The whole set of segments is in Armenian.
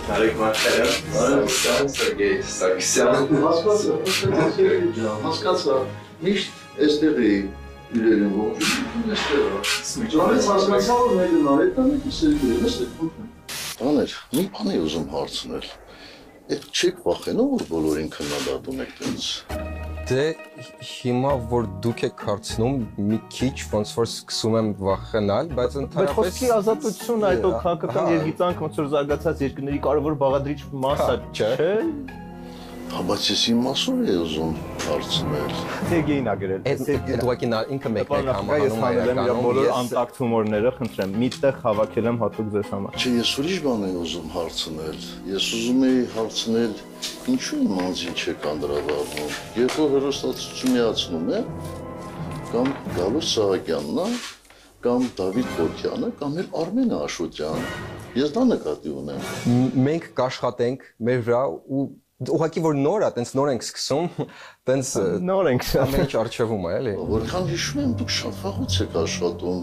Narek Marshall, Sergey Sargsyan. Հասկացա, միշտ այստեղի իրերին ողջույն այստեղ։ Ճանաչած հասկացա, որ մեր նարետանը Սերգեյն է։ Տաներ, մի բան եմ ուզում հարցնել։ Այդ չեք վախենում, որ բոլորին քննադատում եք տենց։ Դե հիմա որ դուք եք հարցնում մի քիչ ոնց որ սկսում եմ վախենալ, բայց ընդհանրապես խոսքի ազատությունը այդ քաղաքական երգիծանք ոնց որ զարգացած երկրների կարևոր բաղադրիչ մասը չէ։ Բայց ես իմ մասով եմ ուզում հարցնել։ Սերգեյն ա գրել։ Այդ ուղղակի ինքը մեկն է համանում իրականում բոլոր անտակտ հումորները խնդրեմ, միտեղ հավաքել եմ հատուկ ձեզ համար։ Չէ, ես ուրիշ բան եմ ուզում հարցնել։ Ես ուզում եի հարցնել, ինչու իմ անձին չեք անդրադառնում։ Երբ որ հեռուստացույց միացնում է, կամ Գալուս Սահակյանն է, կամ Դավիթ Խորքյանը, կամ էլ Արմեն Աշոտյանը։ Ես դա նկատի ունեմ։ Մենք կաշխատենք մեր վրա ու ուղղակի որ նոր է, տենց նոր ենք սկսում, տենց նոր ենք ամեն ինչ արժևում է, էլի։ Որքան հիշում եմ, դուք շատ վաղուց եք աշխատում։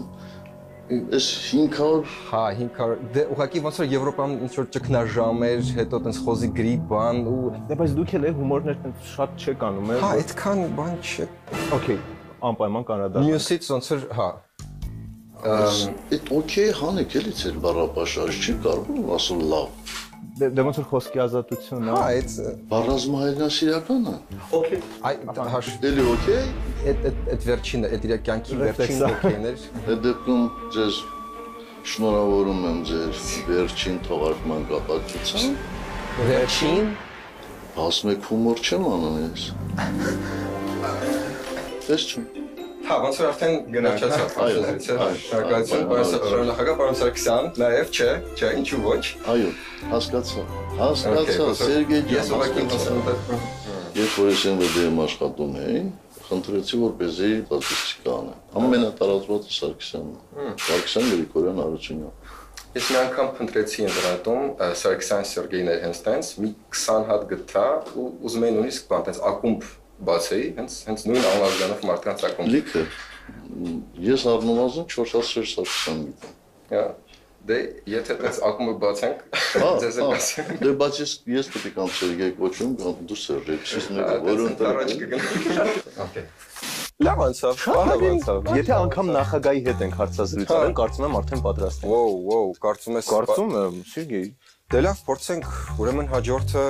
Այս 500 Հա, 500 դե ուղղակի ոնց որ Եվրոպայում ինչ որ ճգնաժամ էր, հետո տենց խոզի գրի բան ու դե բայց դուք էլ հումորներ տենց շատ չեք անում, Հա, այդքան բան չէ։ Okay, անպայման կանադա։ Մյուսից ոնց որ, հա։ Այդ օքեյ հանեք էլի ձեր բառապաշարժ չի կարող ասել լավ։ Դե ոնց որ խոսքի ազատությունն է։ Հա, այդ Բառազմահայրենասիրականը։ Okay։ Այ հաշ Էլի օքեյ։ Այդ վերջինը, այդ իր կյանքի վերջին օքեյներ։ Այդ դեպքում ձեզ շնորհավորում եմ ձեր վերջին թողարկման կապակցությամբ։ Վերջին Ասում եք հումոր չեմ անում ես։ Ես չեմ։ Հա, ոնց որ արդեն գնացած շնորհակալություն, պարոն նախագահ, պարոն Սարգսյան, նաև չէ, ինչու ոչ։ Այո, հասկացա, Սերգեյ ջան։ Ես ուղղակի Երբ որ ես ՆՎԴ-ում աշխատում էի, խնդրեցի, որպեսզի ստատիստիկա անեմ։ Ամենատարածվածը Սարգսյանն է։ Սարգսյան Գրիգորյան Արությունյան։ Ես մի անգամ փնտրեցի ինտերնետում Սարգսյան Սերգեյներ հենց տենց մի 20 հատ գտա ու ուզում էի նույնիսկ բան տենց ակումբ բացեի, հենց նույն անվազգանով մարդկանց ակումբ։ Լիքը։ Ես առնվազն 4-6 Սարգսյան գիտեմ։ Հա։ Դե եթե տենց ակումբը բացենք, ձեզ էլ ասեմ։ Դե բայց ես պետք է կամ Սերգեյ կոչում, կամ դու Սերգեյ, որոնց առաջ կգնանք։ Okay։ Լավ անցավ։ Եթե անգամ նախագահի հետ ենք հարցազրույց արել, կարծում եմ արդեն պատրաստ ենք։ Կարծում եմ, Սերգեյ։ Դե լավ, փորձենք, ուրեմն հաջորդը